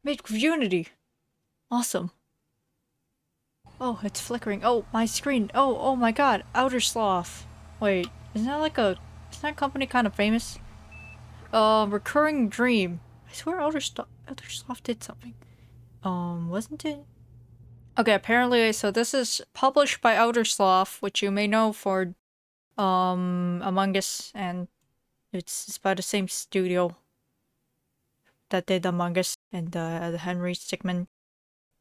Made with Unity. Awesome. Oh, it's flickering. Oh, my screen. Oh my god. Outer Sloth. Wait, isn't that like a... Isn't that company kind of famous? Recurring Dream. I swear Outer Sloth did something. Wasn't it? Okay, apparently, so this is published by Outer Sloth, which you may know for, Among Us, and it's by the same studio that did Among Us and the Henry Stickmin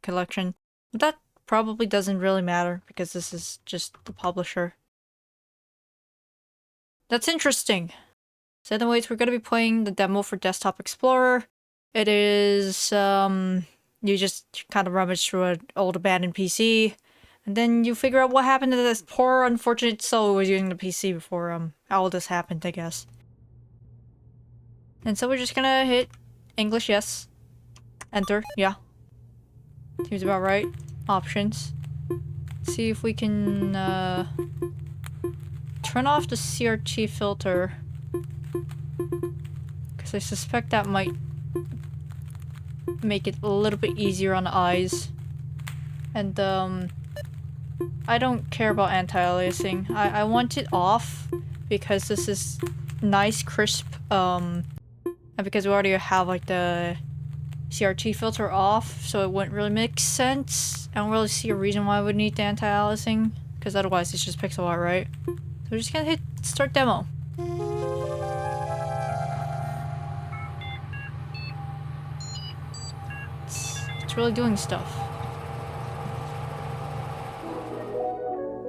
collection. But that probably doesn't really matter because this is just the publisher. That's interesting. So anyways, we're gonna be playing the demo for Desktop Explorer. It is, you just kind of rummage through an old abandoned PC, and then you figure out what happened to this poor unfortunate soul who was using the PC before, all this happened, I guess. And so we're just gonna hit English, yes. Enter, yeah. Seems about right. Options. See if we can, turn off the CRT filter. Because I suspect that might make it a little bit easier on the eyes. And, I don't care about anti-aliasing. I want it off because this is nice, crisp, and because we already have, like, the CRT filter off, so it wouldn't really make sense. I don't really see a reason why I would need the anti-aliasing, because otherwise it's just pixel art, right? So we're just gonna hit start demo. It's really doing stuff.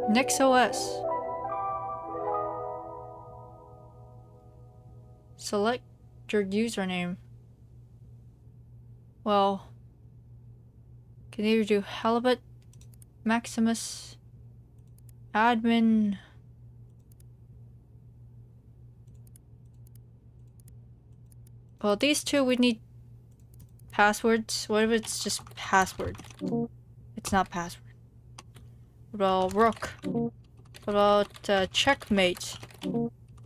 Next OS. Select your username. Well, can either do Halibut, Maximus, Admin. Well, these two we need passwords. What if it's just password? It's not password. What about Rook? What about Checkmate?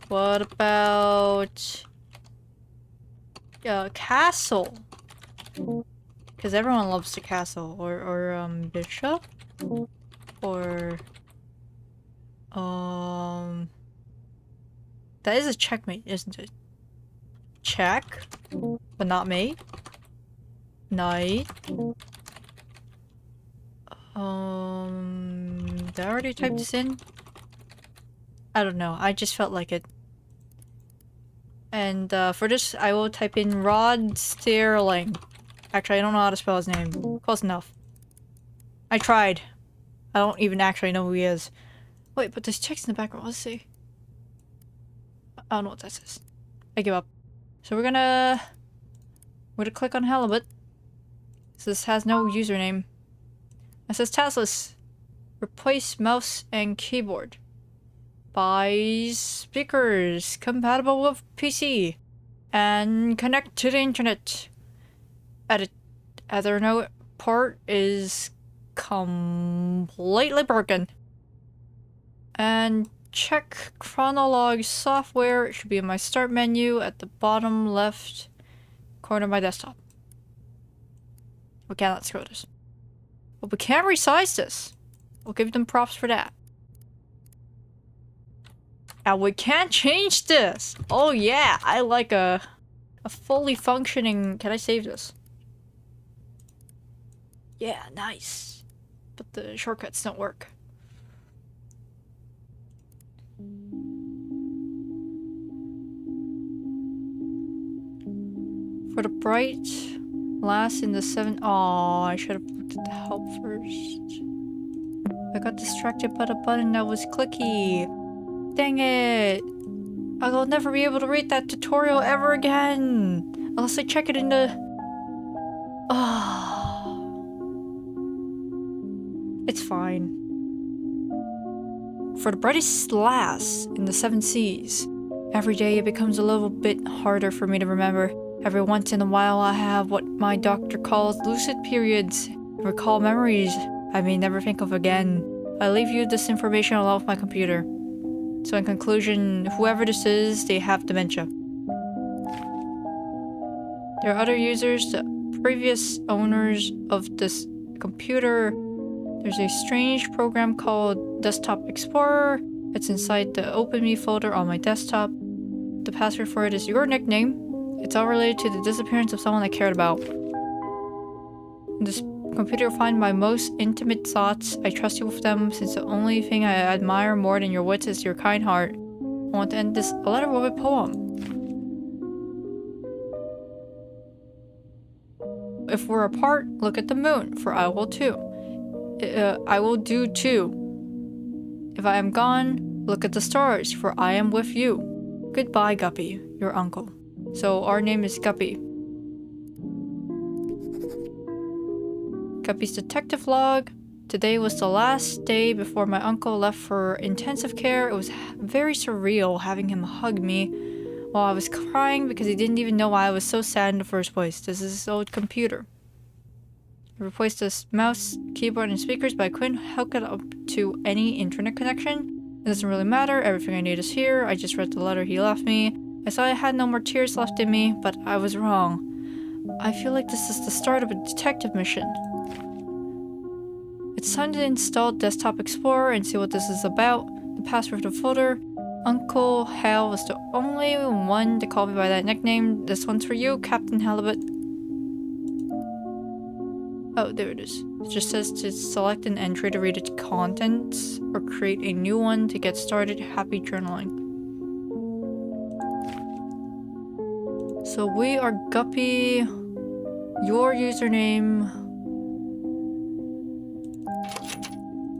What about Castle? Because everyone loves the castle. Or Bishop? Or that is a checkmate, isn't it? Check, but not mate. Knight. Did I already type this in? I don't know. I just felt like it. And for this, I will type in Rod Sterling. Actually, I don't know how to spell his name. Close enough. I tried. I don't even actually know who he is. Wait, but there's text in the background. Let's see. I don't know what that says. I give up. So we're gonna click on Halibut. So this has no username. It says taskless. Replace mouse and keyboard. Buy speakers compatible with PC. And connect to the internet. Ethernet port is completely broken. And check Chronolog software. It should be in my start menu at the bottom left corner of my desktop. Okay, let's go this. But we can't resize this. We'll give them props for that. And we can't change this. Oh yeah, I like a fully functioning... Can I save this? Yeah, nice. But the shortcuts don't work. For the bright last in the 7... Oh, I should have looked at the help first. I got distracted by the button that was clicky. Dang it! I'll never be able to read that tutorial ever again! Unless I check it in the... It's fine. For the brightest lass in the 7 seas. Every day it becomes a little bit harder for me to remember. Every once in a while I have what my doctor calls lucid periods. I recall memories I may never think of again. I leave you this information along with my computer. So in conclusion, whoever this is, they have dementia. There are other users that previous owners of this computer. There's a strange program called Desktop Explorer. It's inside the Open Me folder on my desktop. The password for it is your nickname. It's all related to the disappearance of someone I cared about. This computer will find my most intimate thoughts. I trust you with them since the only thing I admire more than your wits is your kind heart. I want to end this letter with a poem. If we're apart, look at the moon, for I will too. I will do too. If I am gone, look at the stars, for I am with you. Goodbye, Guppy, your uncle. So our name is Guppy. Guppy's detective log. Today was the last day before my uncle left for intensive care. It was very surreal having him hug me while I was crying because he didn't even know why I was so sad in the first place. This is his old computer. I replaced this mouse, keyboard, and speakers, but I couldn't hook it up to any internet connection. It doesn't really matter, everything I need is here. I just read the letter he left me. I thought I had no more tears left in me, but I was wrong. I feel like this is the start of a detective mission. It's time to install Desktop Explorer and see what this is about. The password of the folder. Uncle Hal was the only one to call me by that nickname. This one's for you, Captain Halibut. Oh, there it is. It just says to select an entry to read its contents or create a new one to get started. Happy journaling. So we are Guppy. Your username.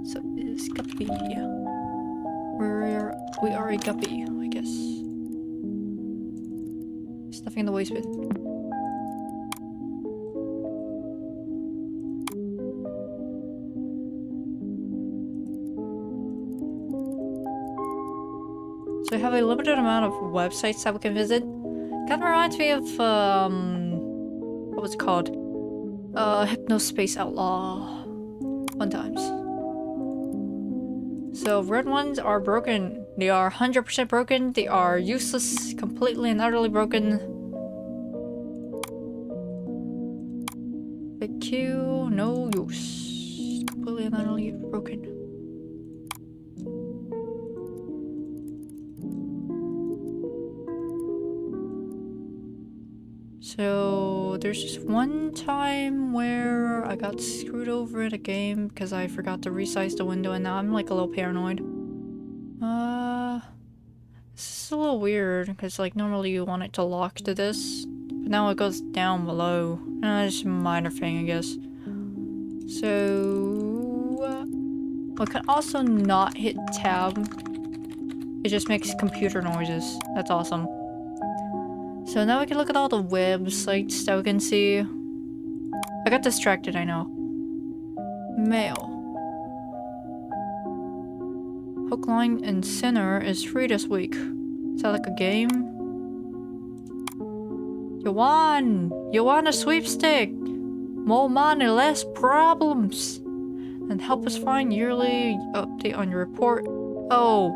So it is Guppy. We are a Guppy, I guess. There's nothing in the waste bin. So we have a limited amount of websites that we can visit. Kind of reminds me of, what was it called? Hypnospace Outlaw. Fun times. So red ones are broken. They are 100% broken. They are useless, completely and utterly broken. The Q, no use. Completely and utterly broken. So there's just one time where I got screwed over in a game because I forgot to resize the window and now I'm like a little paranoid. This is a little weird because like normally you want it to lock to this, but now it goes down below. It's a minor thing, I guess. So I can also not hit tab. It just makes computer noises. That's awesome. So now we can look at all the websites that we can see. I got distracted, I know. Mail. Hook, Line, and Sinner is free this week. Is that like a game? You won! You won a sweepstake! More money, less problems! And help us find yearly update on your report. Oh.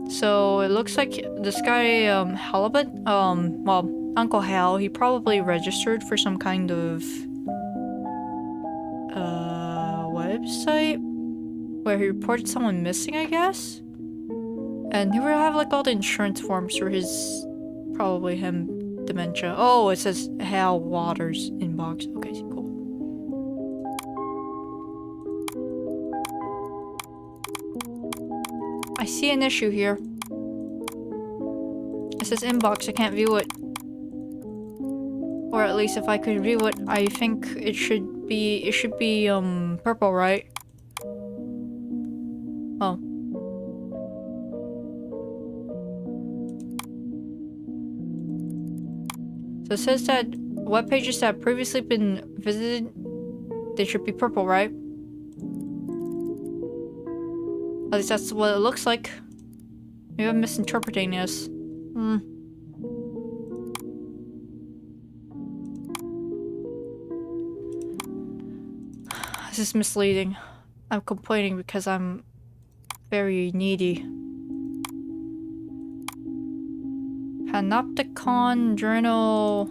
So it looks like this guy, Halibut, well, Uncle Hal, he probably registered for some kind of, website where he reported someone missing, I guess? And he would have, like, all the insurance forms for his, probably him, dementia. Oh, it says Hal Waters inbox. Okay, cool. I see an issue here. It says inbox, I can't view it. Or at least if I could view it, I think it should be purple, right? Oh. So it says that web pages that have previously been visited, they should be purple, right? At least that's what it looks like. Maybe I'm misinterpreting this. This is misleading. I'm complaining because I'm very needy. Panopticon Journal.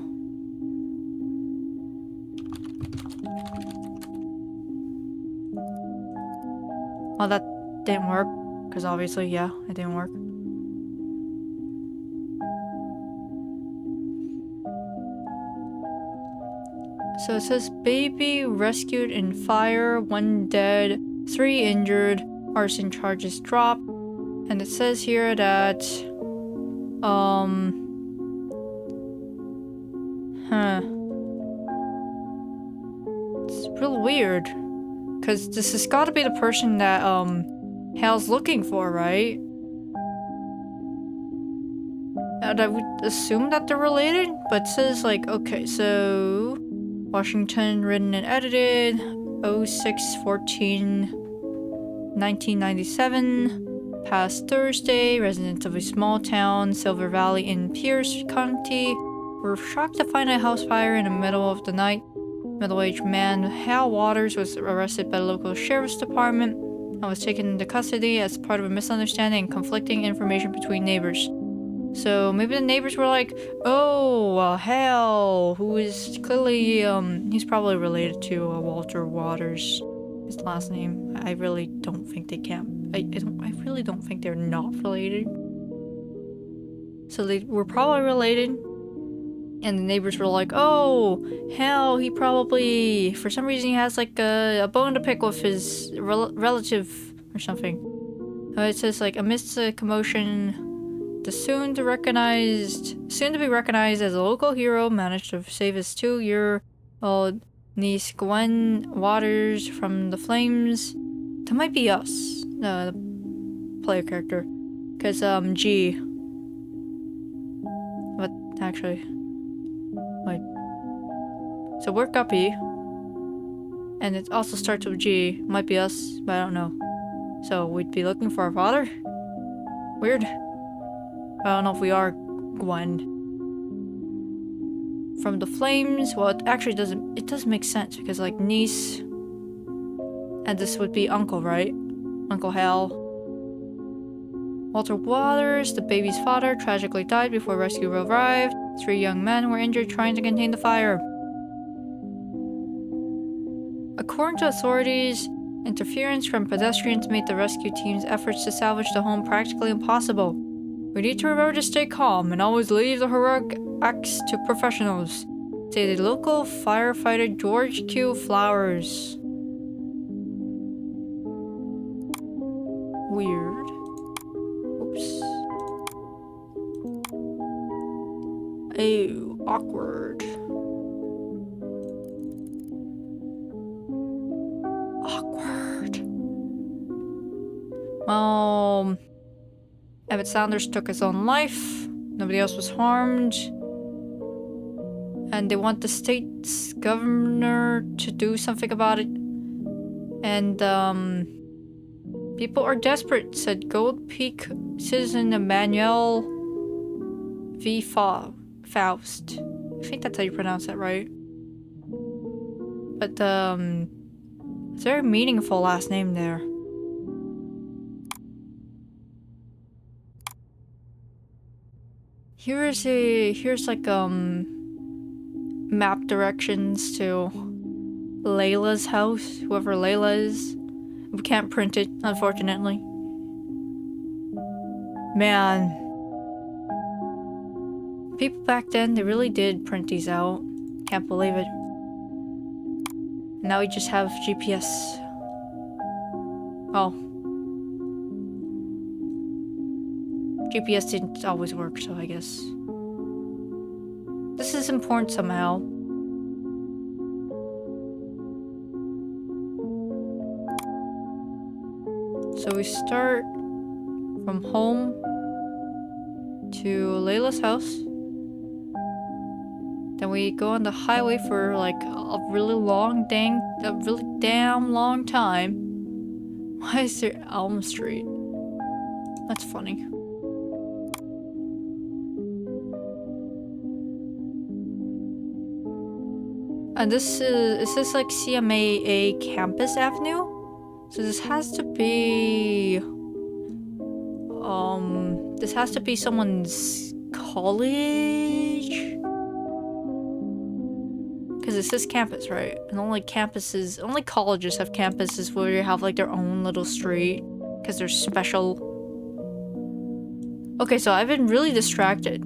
Well, that didn't work. Because obviously, yeah, it didn't work. So it says baby rescued in fire, 1 dead, 3 injured, arson charges dropped. And it says here that, it's real weird. Because this has got to be the person that, Hal's looking for, right? And I would assume that they're related, but it says, like, okay, so... Washington, written and edited, 06/14, 1997. Past Thursday, residents of a small town, Silver Valley in Pierce County, were shocked to find a house fire in the middle of the night. Middle-aged man Hal Waters was arrested by the local sheriff's department and was taken into custody as part of a misunderstanding and conflicting information between neighbors. So maybe the neighbors were like, oh, Hal, who is clearly, he's probably related to Walter Waters, his last name. I really don't think they can. I really don't think they're not related. So they were probably related. And the neighbors were like, oh, Hal, he probably, for some reason he has like a bone to pick with his relative or something. It says like, amidst the commotion, the soon to be recognized as a local hero managed to save his 2-year-old niece Gwen Waters from the flames. That might be us, the player character, because G. But actually, wait. So we're Guppy, and it also starts with G. Might be us, but I don't know. So we'd be looking for our father. Weird. I don't know if we are Gwen. From the flames, well, it actually doesn't, it does make sense because like niece, and this would be uncle, right? Uncle Hal. Walter Waters, the baby's father, tragically died before rescue arrived. 3 young men were injured trying to contain the fire. According to authorities, interference from pedestrians made the rescue team's efforts to salvage the home practically impossible. We need to remember to stay calm and always leave the heroic acts to professionals, stated local firefighter George Q. Flowers. Weird. Oops. Ew, awkward. Awkward. Emmett Sanders took his own life. Nobody else was harmed. And they want the state's governor to do something about it. And, people are desperate, said Gold Peak citizen Emmanuel V. Faust. I think that's how you pronounce that, right? But, it's a very meaningful last name there. Here's like, map directions to Layla's house, whoever Layla is. We can't print it, unfortunately. Man. People back then, they really did print these out. Can't believe it. Now we just have GPS. Oh. GPS didn't always work, so I guess. This is important somehow. So we start from home to Layla's house. Then we go on the highway for like a really damn long time. Why is there Elm Street? That's funny. And this is this like CMAA Campus Avenue? So this has to be someone's college? Because it says campus, right? And only colleges have campuses where you have like their own little street. Because they're special. Okay, so I've been really distracted.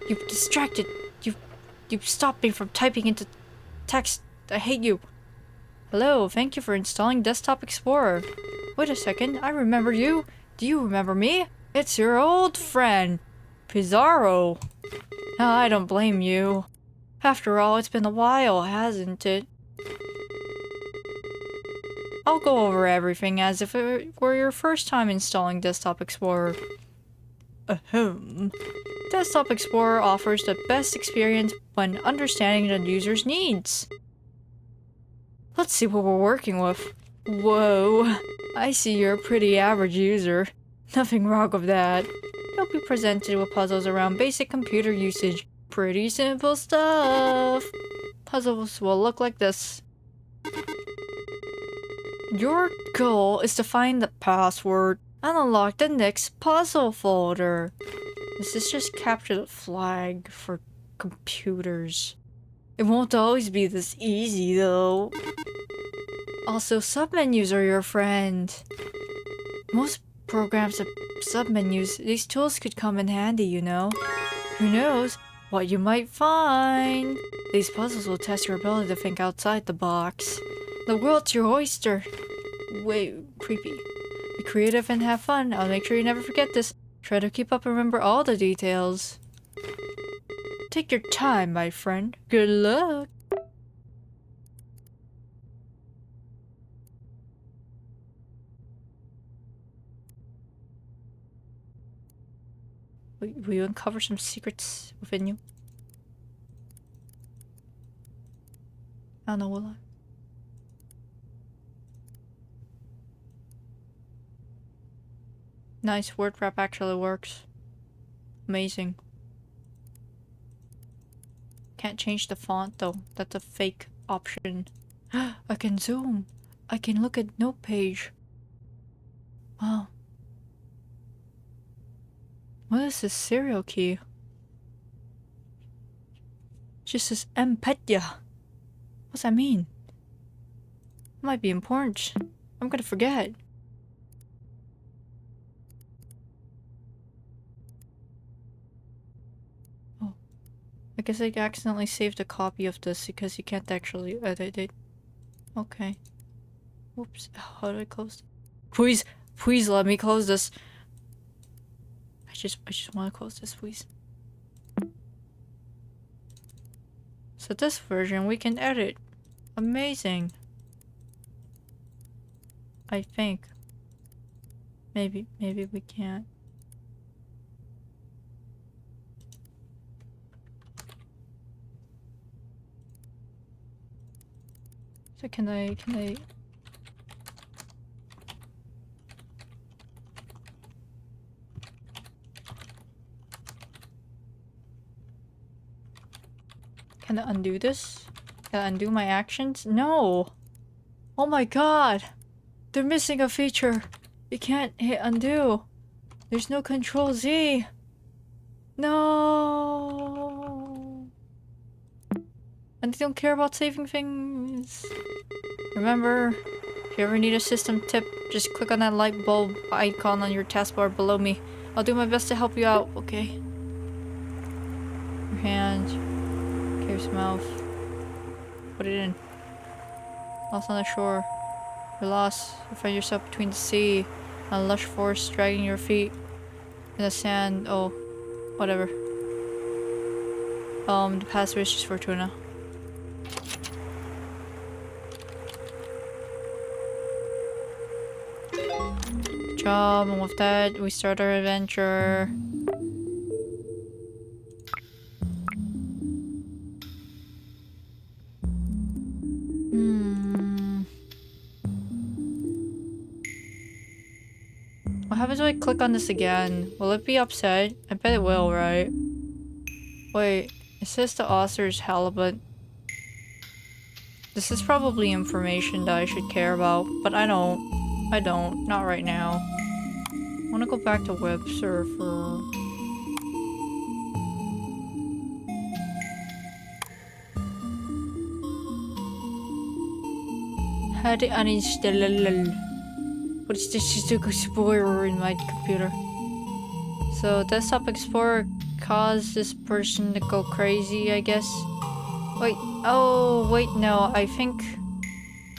You've distracted. You've stopped me from typing into text. I hate you. Hello, thank you for installing Desktop Explorer. Wait a second, I remember you. Do you remember me? It's your old friend, Pizarro. I don't blame you. After all, it's been a while, hasn't it? I'll go over everything as if it were your first time installing Desktop Explorer. Ahem. Desktop Explorer offers the best experience when understanding the user's needs. Let's see what we're working with. Whoa, I see you're a pretty average user. Nothing wrong with that. You'll be presented with puzzles around basic computer usage. Pretty simple stuff. Puzzles will look like this. Your goal is to find the password and unlock the next puzzle folder. This is just capture the flag for computers. It won't always be this easy though. Also, submenus are your friend. Most programs have submenus. These tools could come in handy, you know. Who knows what you might find? These puzzles will test your ability to think outside the box. The world's your oyster. Wait, creepy. Be creative and have fun. I'll make sure you never forget this. Try to keep up and remember all the details. Take your time, my friend. Good luck. Will you uncover some secrets within you? I don't know, will I? Nice, word wrap actually works. Amazing. Can't change the font though. That's a fake option. I can zoom. I can look at note page. Wow. What is this serial key? Just says Mpetya. What's that mean? It might be important. I'm gonna forget. Oh. I guess I accidentally saved a copy of this because you can't actually edit it. Okay. Whoops. How do I close? Please let me close this. I just want to close this, please. So this version we can edit. Amazing. I think. Maybe we can't. So can I undo this? Can I undo my actions? No! Oh my god! They're missing a feature! You can't hit undo! There's no control Z! No! And they don't care about saving things! Remember, if you ever need a system tip, just click on that light bulb icon on your taskbar below me. I'll do my best to help you out, okay? Your hand. Cave's mouth. Put it in. Lost on the shore. You're lost. You find yourself between the sea and a lush forest, dragging your feet in the sand. Oh, whatever. The password is just Fortuna. Good job, and with that, we start our adventure. What happens when I click on this again? Will it be upset? I bet it will, right? Wait, it says the author is halibut. This is probably information that I should care about, but I don't. I don't. Not right now. I wanna go back to web surfer. How to uninstall. What is this Explorer in my computer? So Desktop Explorer caused this person to go crazy, I guess. Wait, oh, wait, no, I think...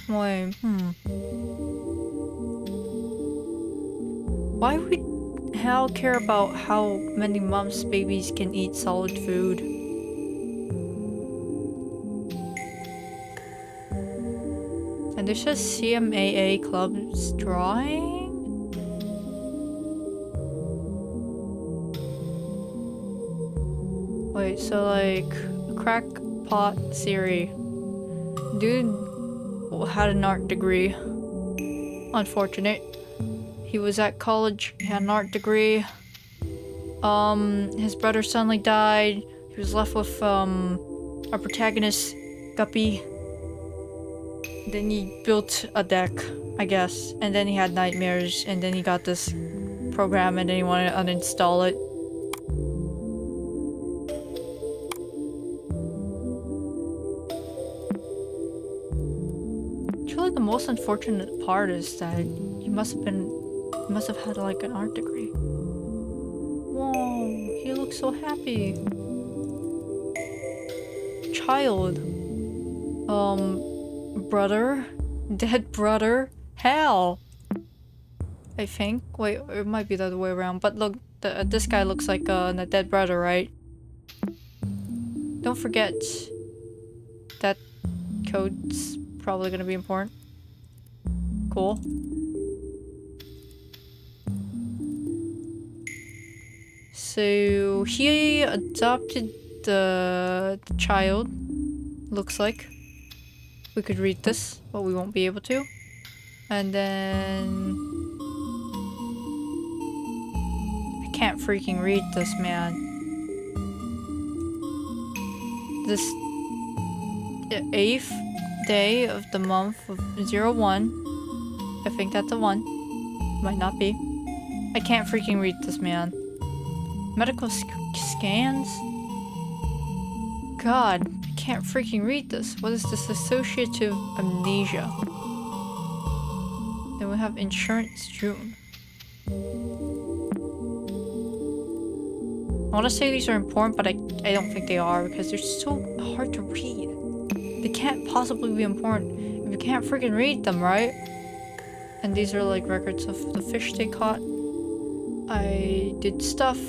Wait, Why would Hal care about how many months babies can eat solid food? And this says CMAA Club's drawing? Wait, so like, crackpot theory. Dude had an art degree. Unfortunate. He was at college, he had an art degree. His brother suddenly died. He was left with, our protagonist, Guppy. Then he built a deck, I guess. And then he had nightmares, and then he got this program, and then he wanted to uninstall it. Actually, the most unfortunate part is that he must have had like an art degree. Whoa, he looks so happy. Child. Brother? Dead brother? Hell! I think. Wait, it might be the other way around. But look, this guy looks like a dead brother, right? Don't forget that code's probably gonna be important. Cool. So he adopted the child. Looks like. We could read this, but we won't be able to. And then... I can't freaking read this, man. This... 8th day of the month of 01. I think that's a 1. Might not be. I can't freaking read this, man. Medical scans? God. Can't freaking read this. What is this? Associative amnesia. Then we have insurance June. I want to say these are important, but I don't think they are because they're so hard to read. They can't possibly be important if you can't freaking read them, right? And these are like records of the fish they caught. I did stuff.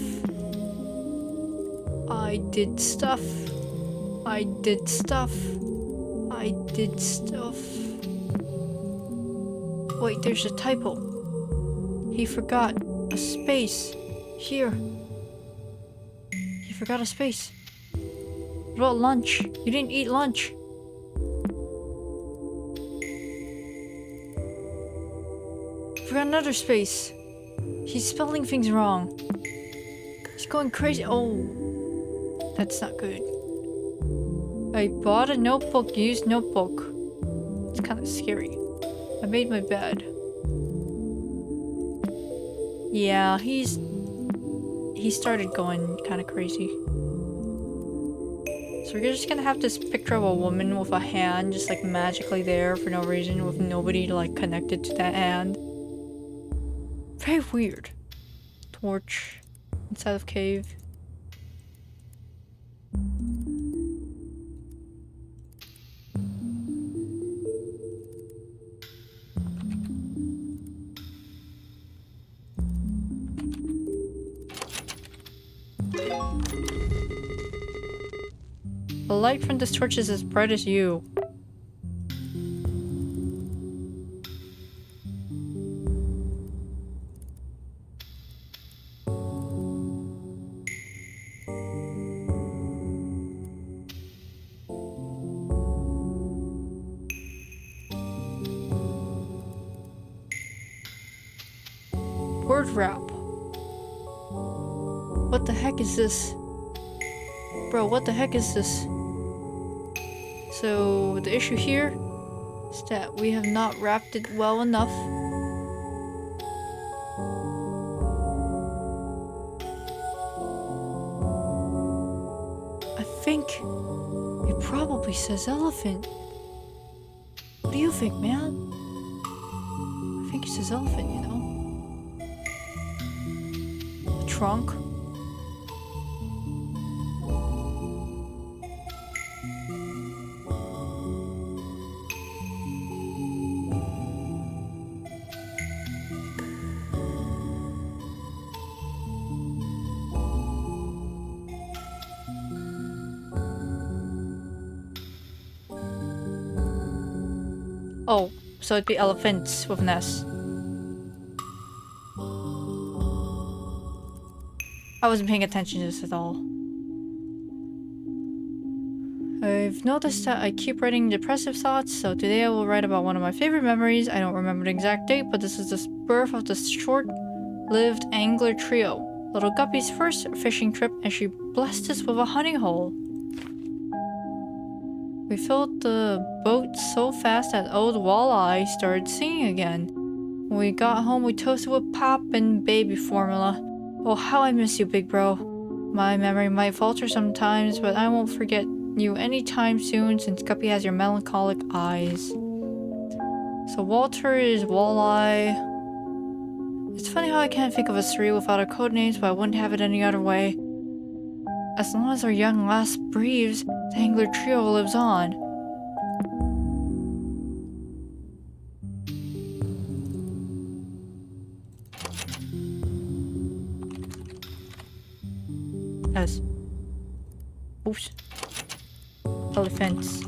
I did stuff. I did stuff. I did stuff. Wait, there's a typo. He forgot a space. Here. He forgot a space. What about lunch? You didn't eat lunch. Forgot another space. He's spelling things wrong. He's going crazy. Oh. That's not good. I bought a notebook, used notebook. It's kind of scary. I made my bed. Yeah, he started going kind of crazy. So we're just gonna have this picture of a woman with a hand just like magically there for no reason with nobody like connected to that hand. Very weird. Torch inside of cave. The light from this torch is as bright as you. Word wrap. What the heck is this? Bro, what the heck is this? So the issue here is that we have not wrapped it well enough. I think it probably says elephant. What do you think, man? I think it says elephant, you know? The trunk. Oh, so it'd be elephants with an S. I wasn't paying attention to this at all. I've noticed that I keep writing depressive thoughts, so today I will write about one of my favorite memories. I don't remember the exact date, but this is the birth of the short-lived angler trio. Little Guppy's first fishing trip, and she blessed us with a honey hole. We filled the boat so fast that old Walleye started singing again. When we got home, we toasted with pop and baby formula. Oh, how I miss you, big bro. My memory might falter sometimes, but I won't forget you anytime soon since Guppy has your melancholic eyes. So Walter is Walleye. It's funny how I can't think of us three without our code names, but I wouldn't have it any other way. As long as our young lass breathes, the angler trio lives on. Yes. Oops. Elephants.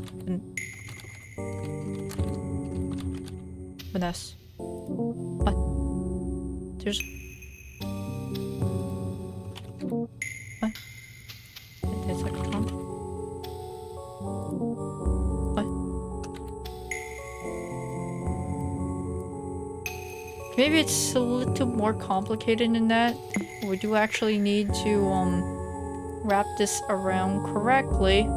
Vanessa. What? There's... What? There's like a trunk. What? Maybe it's a little more complicated than that. We do actually need to, wrap this around correctly.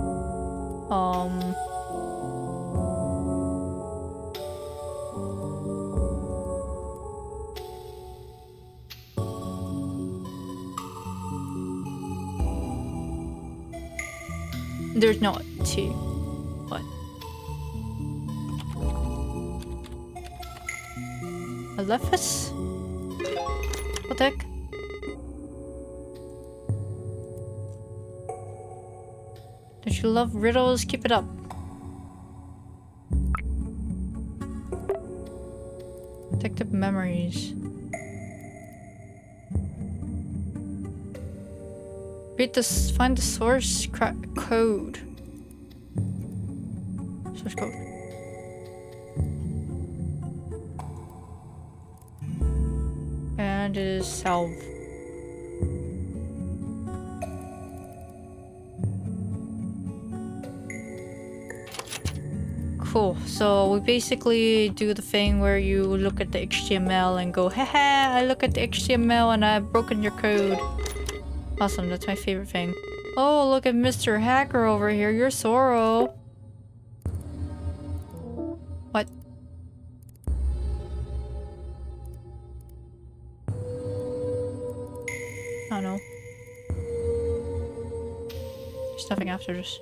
There's no T. What? Alephus? What the heck? Don't you love riddles? Keep it up. Detective memories. Find the source code. Source code. And it is salve. Cool. So we basically do the thing where you look at the HTML and go, haha, I look at the HTML and I've broken your code. Awesome, that's my favorite thing. Oh, look at Mr. Hacker over here. You're Sorrow. What? I don't know. There's nothing after this.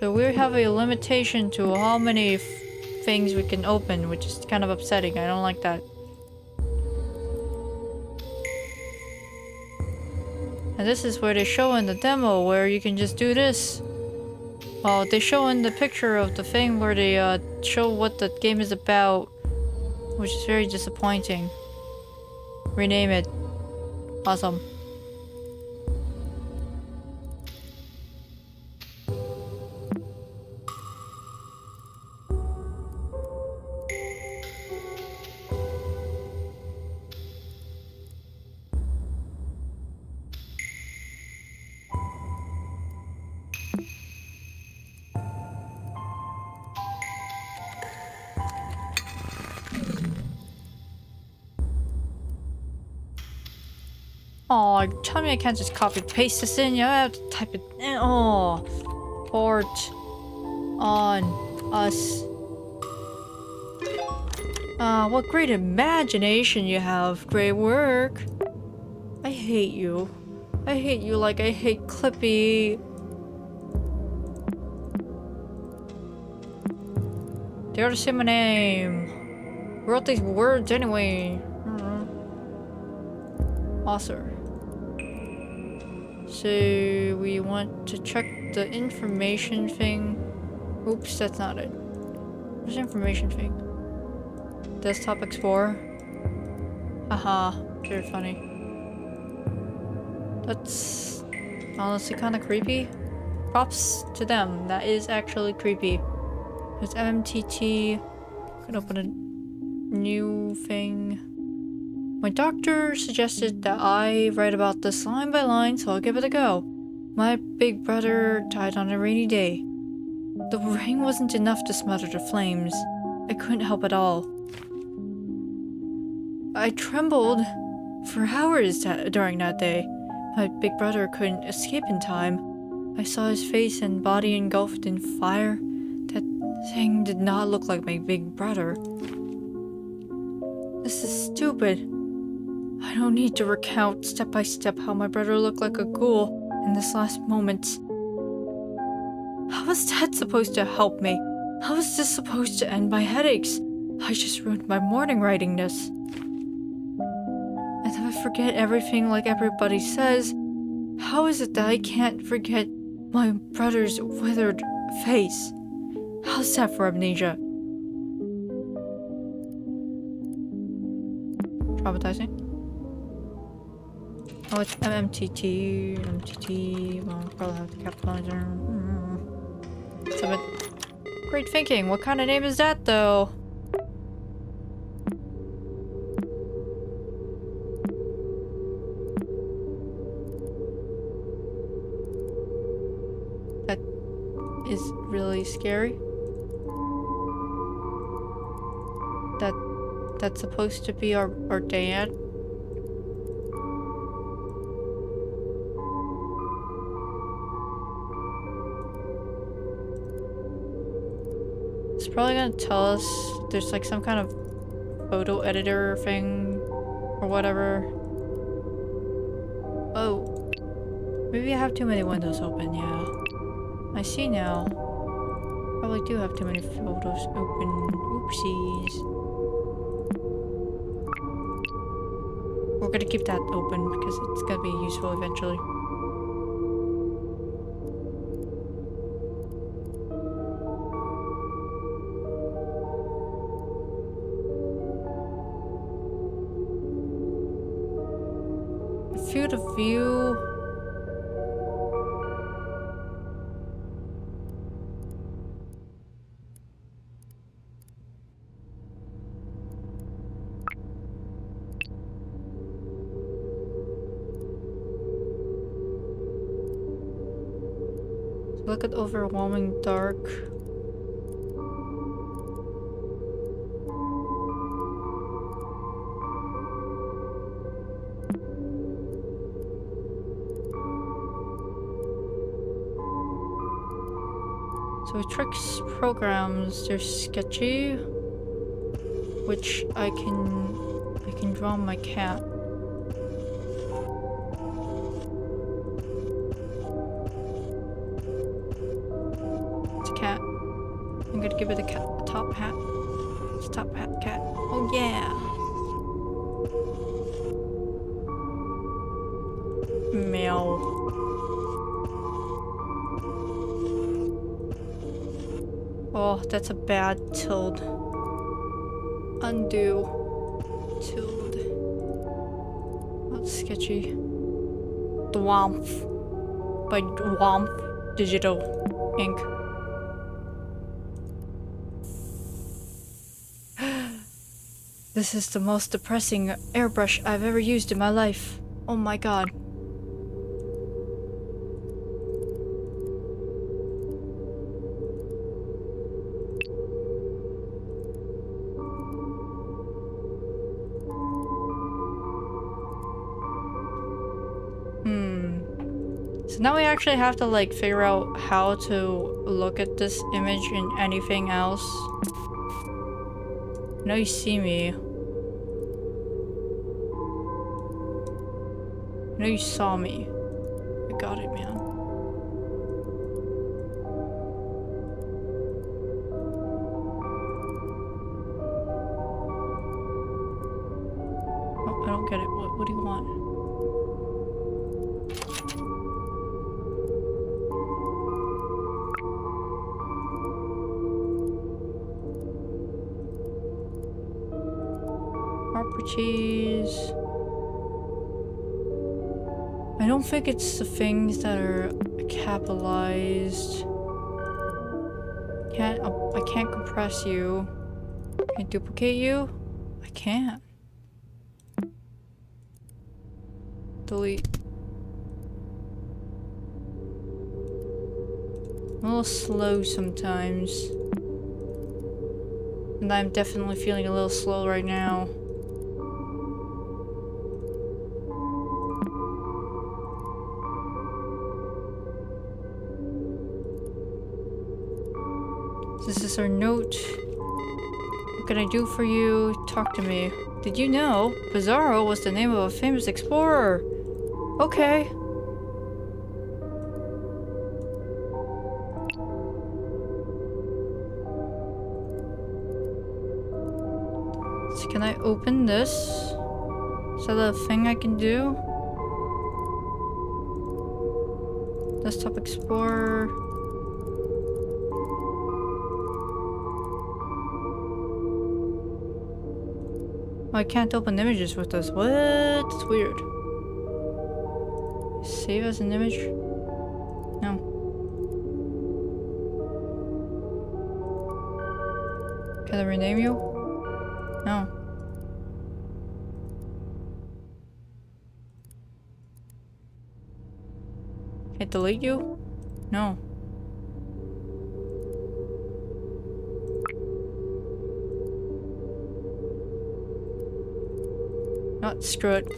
So we have a limitation to how many things we can open, which is kind of upsetting. I don't like that. And this is where they show in the demo where you can just do this. Well, they show in the picture of the thing where they show what the game is about, which is very disappointing. Rename it. Awesome. Oh, tell me I can't just copy paste this in. You have to type it in. Oh. report on us. What great imagination you have. Great work. I hate you. I hate you like I hate Clippy. They ought to say my name. Who wrote these words anyway? Author. So we want to check the information thing. Oops, that's not it. Where's the information thing? Desktop Explorer. Haha, very funny. That's honestly kind of creepy. Props to them. That is actually creepy. There's MMTT. Could open a new thing. My doctor suggested that I write about this line by line, so I'll give it a go. My big brother died on a rainy day. The rain wasn't enough to smother the flames. I couldn't help at all. I trembled for hours during that day. My big brother couldn't escape in time. I saw his face and body engulfed in fire. That thing did not look like my big brother. This is stupid. I don't need to recount step by step how my brother looked like a ghoul in this last moment. How was that supposed to help me? How was this supposed to end my headaches? I just ruined my morning writing this. And if I forget everything like everybody says, how is it that I can't forget my brother's withered face? How's that for amnesia? Traumatizing? Oh, it's MMTT. MMTT. Well, I'll probably have to capitalize her. Submit. Great thinking. What kind of name is that, though? That is really scary. That's supposed to be our dad. It's probably gonna tell us there's like some kind of photo editor thing or whatever. Oh, maybe I have too many windows open. Yeah, I see now. Probably do have too many photos open. Oopsies. We're gonna keep that open because it's gonna be useful eventually. Field of view. Look at overwhelming dark. So tricks programs, they're sketchy, which I can draw my cat. It's a cat. I'm gonna give it a top hat. It's a top hat cat. Oh yeah. Meow. Oh, that's a bad tilde. Undo. Tilde. That's sketchy. Dwomp. By Dwomp Digital Ink. This is the most depressing airbrush I've ever used in my life. Oh my god. So now we actually have to like figure out how to look at this image in anything else. I know you see me. I know you saw me. I got it, man. Oh, I don't get it. What do you want? Properties. I don't think it's the things that are capitalized. I can't compress you. Can I duplicate you? I can't. Delete. I'm a little slow sometimes. And I'm definitely feeling a little slow right now. This is our note. What can I do for you? Talk to me. Did you know Pizarro was the name of a famous explorer? Okay. So can I open this? Is that a thing I can do? Desktop Explorer. Oh, I can't open images with this. What? It's weird. Save as an image? No. Can I rename you? No. Can I delete you? No. Oh, screw it.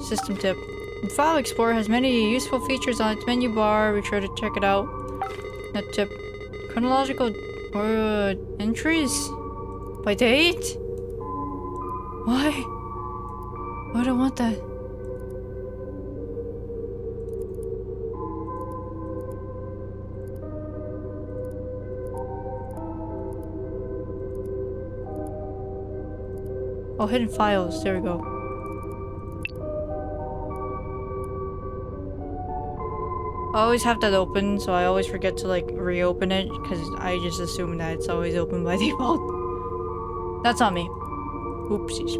System tip. File Explorer has many useful features on its menu bar. Be sure to check it out. That tip. Chronological entries? By date? Why? Why do I want that? Oh, hidden files. There we go. I always have that open, so I always forget to like reopen it because I just assume that it's always open by default. That's on me. Oopsies.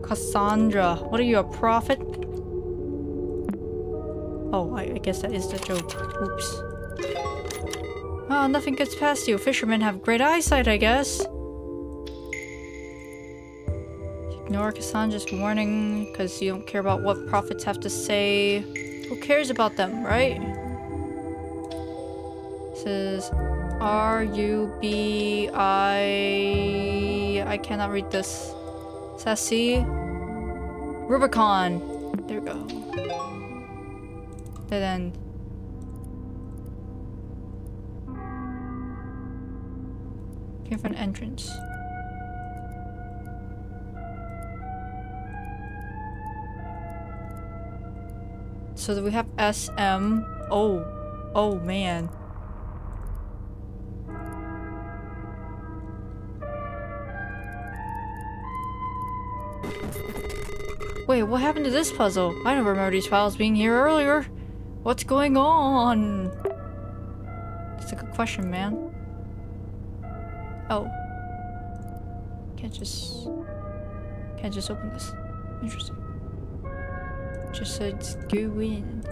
Cassandra, what are you, a prophet? Oh, I guess that is the joke. Oops. Oh, nothing gets past you. Fishermen have great eyesight, I guess. Ignore Cassandra's warning because you don't care about what prophets have to say. Who cares about them, right? It says R-U-B-I... I cannot read this. Sassy. Rubicon. There we go. Dead end. Looking for an entrance. So do we have SM? Oh. Oh, man. Wait, what happened to this puzzle? I don't remember these files being here earlier. What's going on? That's a good question, man. Oh. Can't just open this. Interesting. Just said go in.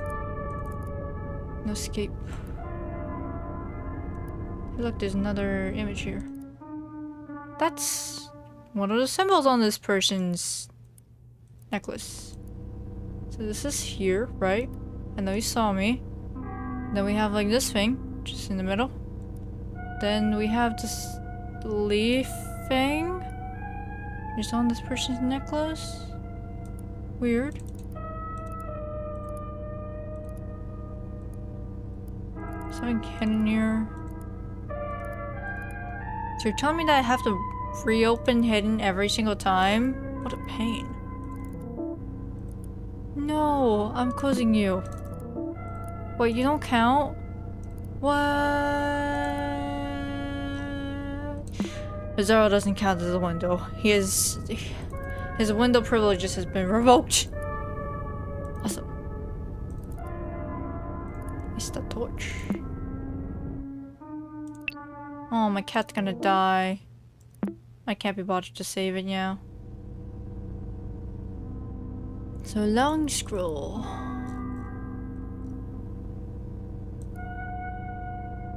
No escape. Hey, look, there's another image here. That's one of the symbols on this person's necklace. So this is here, right? I know you saw me. Then we have like this thing, just in the middle. Then we have this leaf thing. Just on this person's necklace? Weird. Something hidden here. So you're telling me that I have to reopen hidden every single time? What a pain. No, I'm quizzing you. Wait, you don't count? What? Bizarro doesn't count as a window. His window privileges has been revoked. Awesome. It's the torch. Oh, my cat's gonna die. I can't be bothered to save it now. So long scroll.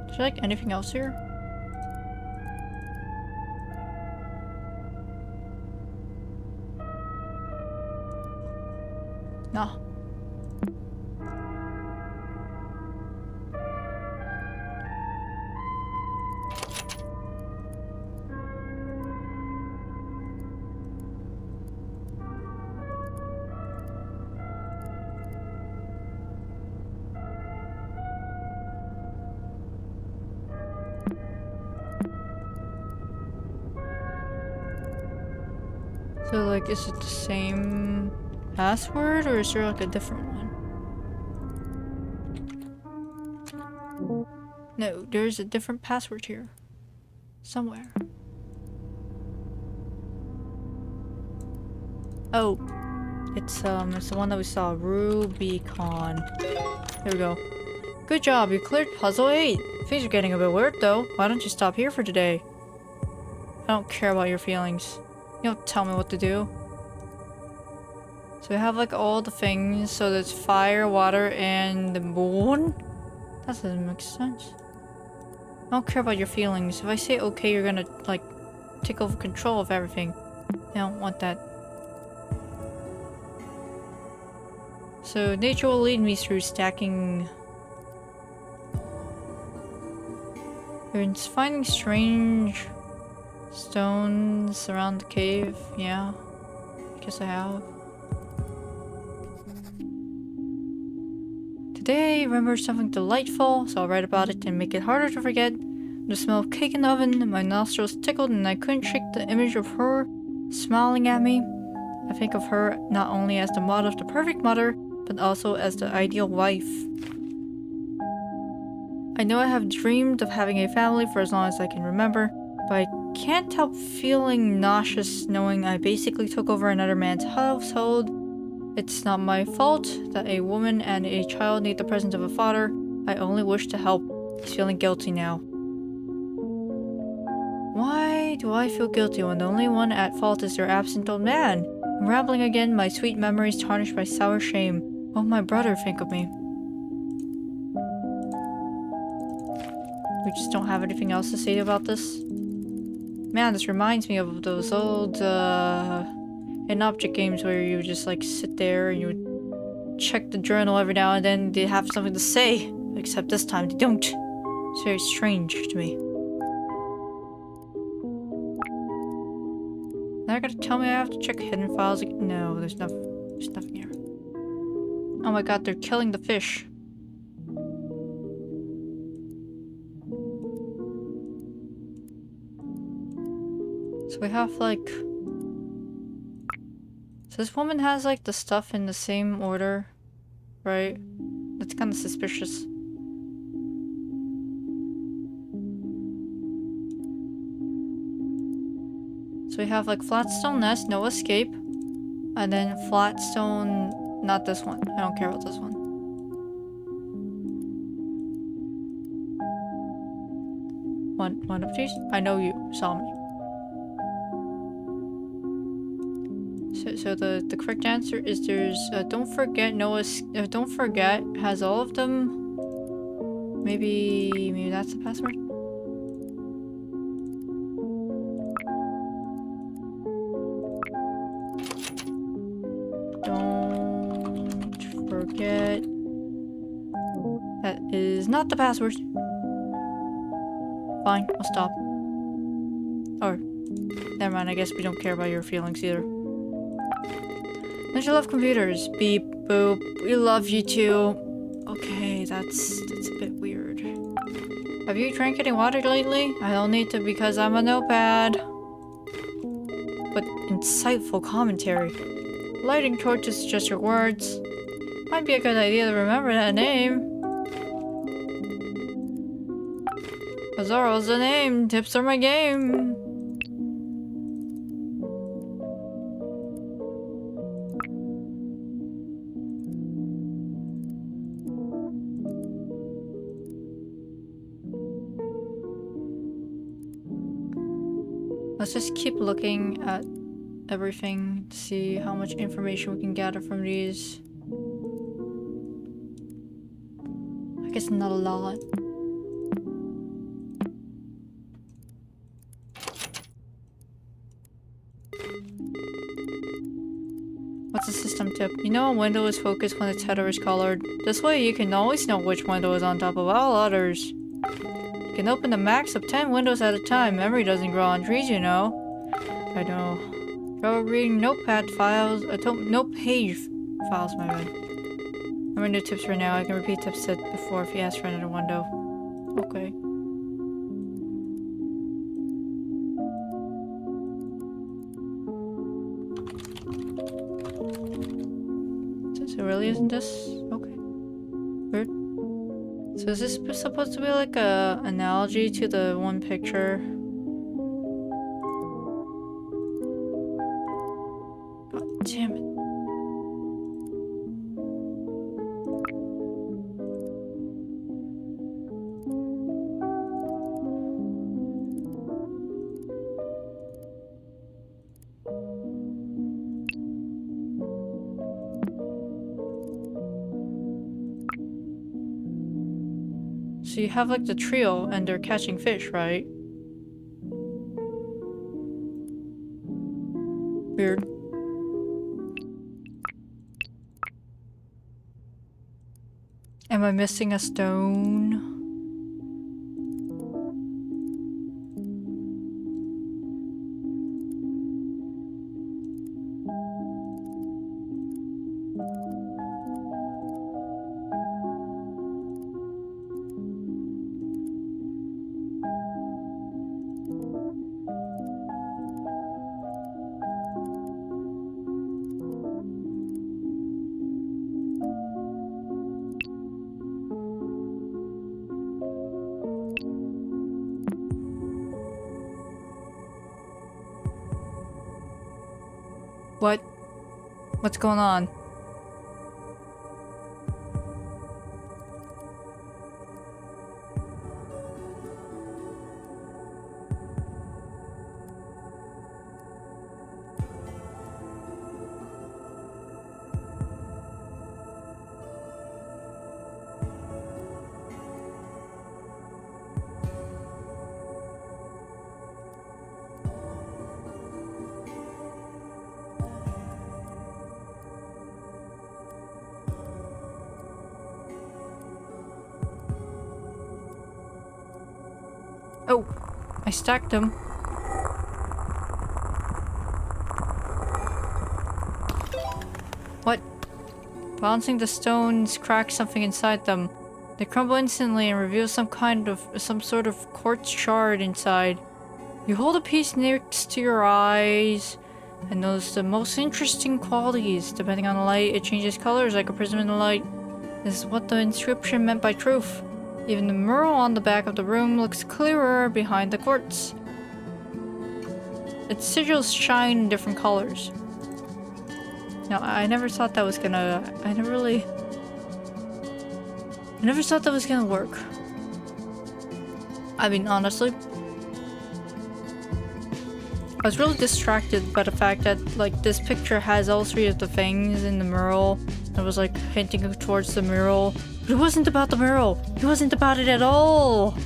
Is there like anything else here? No. So like, is it the same password or is there like a different one? No, there's a different password here. Somewhere. Oh. It's the one that we saw. Rubicon. There we go. Good job, you cleared puzzle 8. Things are getting a bit weird though. Why don't you stop here for today? I don't care about your feelings. You don't tell me what to do. So we have like all the things. So there's fire, water, and the moon? That doesn't make sense. I don't care about your feelings. If I say okay, you're gonna like take over control of everything. I don't want that. So nature will lead me through stacking. We're finding strange stones around the cave. Yeah, I guess I have. Today, I remember something delightful, so I'll write about it and make it harder to forget. The smell of cake in the oven, my nostrils tickled, and I couldn't shake the image of her smiling at me. I think of her not only as the model of the perfect mother, but also as the ideal wife. I know I have dreamed of having a family for as long as I can remember, but I can't help feeling nauseous knowing I basically took over another man's household. It's not my fault that a woman and a child need the presence of a father. I only wish to help. He's feeling guilty now. Why do I feel guilty when the only one at fault is their absent old man? I'm rambling again, my sweet memories tarnished by sour shame. What will my brother think of me? We just don't have anything else to say about this? Man, this reminds me of those old, in-object games where you just, like, sit there and you would check the journal every now and then. They have something to say. Except this time, they don't. It's very strange to me. They're gonna tell me I have to check hidden files again? No, there's nothing here. Oh my god, they're killing the fish. So we have like... So this woman has like the stuff in the same order, right? That's kind of suspicious. So we have like flatstone nest, no escape. And then flatstone, not this one. I don't care about this one. One of these? I know you saw me. So the correct answer is there's don't forget don't forget has all of them. Maybe that's the password. Don't forget. That is not the password. Fine, I'll stop. Or Never mind, I guess we don't care about your feelings either. Don't you love computers? Beep, boop. We love you too. Okay, that's a bit weird. Have you drank any water lately? I don't need to because I'm a notepad. But insightful commentary. Lighting torches is just your words. Might be a good idea to remember that name. Azoro's the name. Tips are my game. Let's just keep looking at everything to see how much information we can gather from these. I guess not a lot. What's the system tip? You know a window is focused when its header is colored. This way you can always know which window is on top of all others. You can open a max of 10 windows at a time. Memory doesn't grow on trees, you know. I know. Try reading notepad files, note page files, my bad. I'm gonna do tips right now. I can repeat tips said before if you ask for another window. Okay. Since it really isn't this? Okay. Weird. So is this supposed to be like a analogy to the one picture? God damn it. So you have like the trio and they're catching fish, right? Weird. Am I missing a stone? What? What's going on? Oh, I stacked them. What? Balancing the stones cracks something inside them. They crumble instantly and reveal some sort of quartz shard inside. You hold a piece next to your eyes and notice the most interesting qualities. Depending on the light, it changes colors like a prism in the light. This is what the inscription meant by truth. Even the mural on the back of the room looks clearer behind the quartz. Its sigils shine in different colors. Now, I never thought that was gonna... I never thought that was gonna work. I mean, honestly. I was really distracted by the fact that, like, this picture has all three of the things in the mural. It was, like, hinting towards the mural. But it wasn't about the mural. It wasn't about it at all.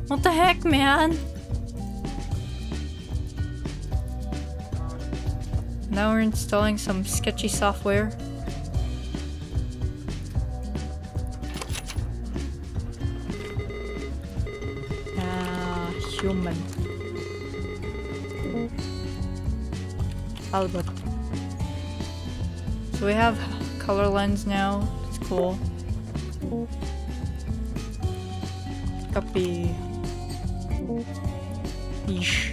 What the heck, man? Now we're installing some sketchy software. Ah, human. halibut. So we have color lens now. It's cool. Copy. Yeesh.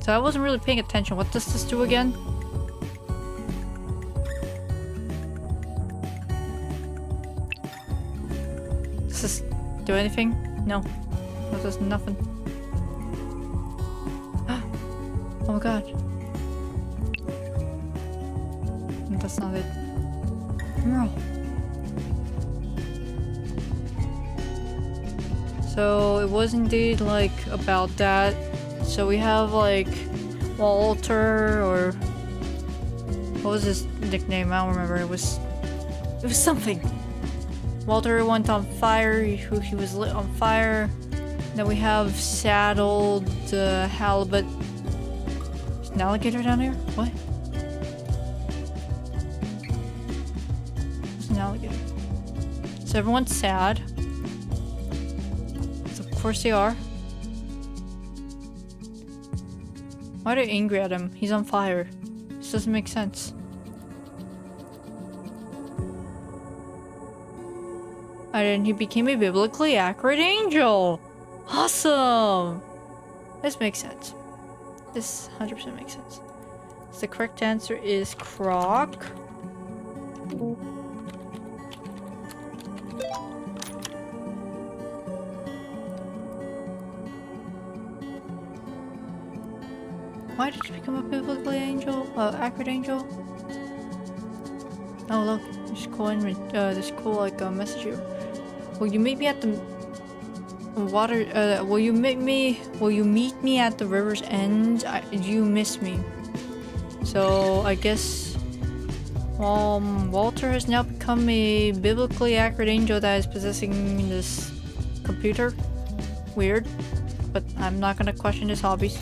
So I wasn't really paying attention. What does this do again? Does this do anything? No. It does nothing. Oh my god. That's not it. No. So it was indeed like about that. So we have like Walter, or what was his nickname? I don't remember. It was something. Walter went on fire. He was lit on fire. Then we have saddled halibut. There's an alligator down here? What? There's an alligator. So everyone's sad. So of course they are. Why are they angry at him? He's on fire. This doesn't make sense. And then he became a biblically accurate angel! Awesome! This makes sense. This 100% makes sense. So the correct answer is Croc. Why did you become a biblically accurate angel? Oh look, there's cool like message here. Will you meet me at the water? Will you meet me at the river's end? You miss me. So I guess Walter has now become a biblically accurate angel that is possessing this computer. Weird, but I'm not gonna question his hobbies.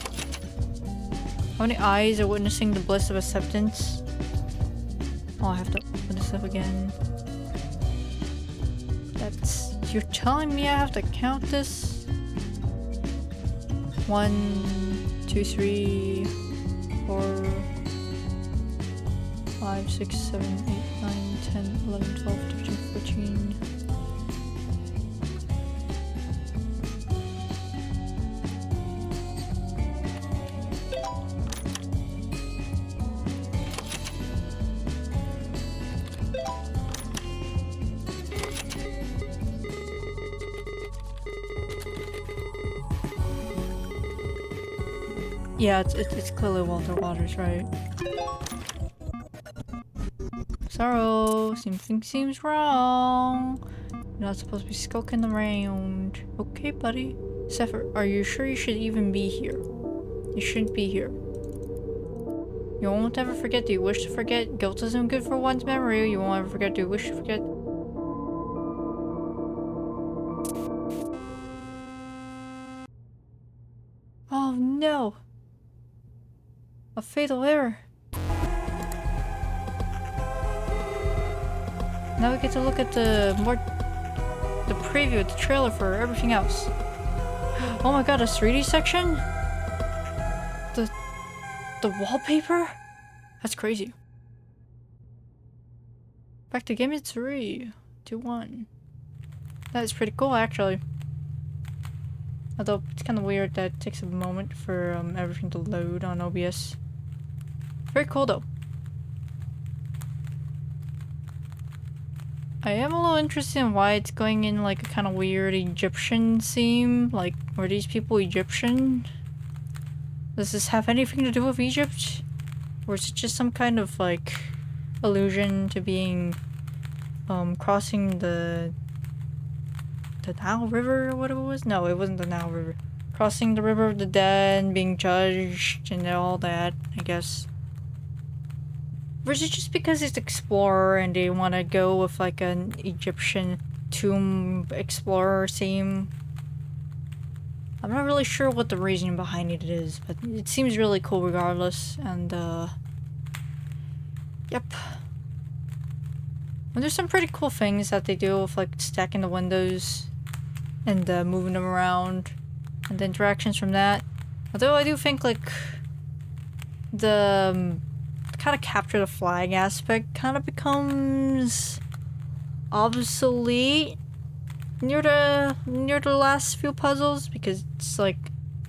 How many eyes are witnessing the bliss of acceptance? Oh, I have to open this up again. That's... You're telling me I have to count this? 1, 2, 3, 4, 5, 6, 7, 8, 9, 10, 11, 12, 13, 14. Yeah, it's clearly Walter Waters, right? Sorrow, something seems wrong. You're not supposed to be skulking around. Okay, buddy. Zephyr, are you sure you should even be here? You shouldn't be here. You won't ever forget. Do you wish to forget? Guilt isn't good for one's memory. You won't ever forget. Do you wish to forget? Oh no! A fatal error. Now we get to look at the preview, the trailer for everything else. Oh my god, a 3D section? The wallpaper? That's crazy. Back to game in 3, 2, 1. That is pretty cool, actually. Although it's kind of weird that it takes a moment for everything to load on OBS. Very cool though. I am a little interested in why it's going in like a kind of weird Egyptian theme. Like, were these people Egyptian? Does this have anything to do with Egypt? Or is it just some kind of like allusion to being crossing the Nile River or whatever it was? No, it wasn't the Nile River. Crossing the River of the Dead and being judged and all that, I guess. Or is it just because it's Explorer and they want to go with like an Egyptian tomb explorer theme? I'm not really sure what the reasoning behind it is, but it seems really cool regardless, and yep. And there's some pretty cool things that they do with like stacking the windows and moving them around and the interactions from that. Although I do think like the kind of capture the flag aspect kind of becomes obsolete near the last few puzzles, because it's like,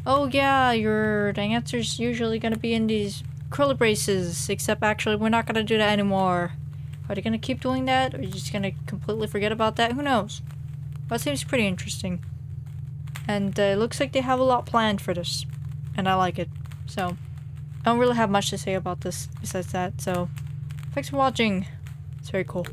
oh yeah, the answer's usually gonna be in these curly braces, except actually we're not gonna do that anymore. Are they gonna keep doing that, or are you just gonna completely forget about that? Who knows? But it seems pretty interesting. And it looks like they have a lot planned for this. And I like it. So, I don't really have much to say about this besides that, so thanks for watching. It's very cool.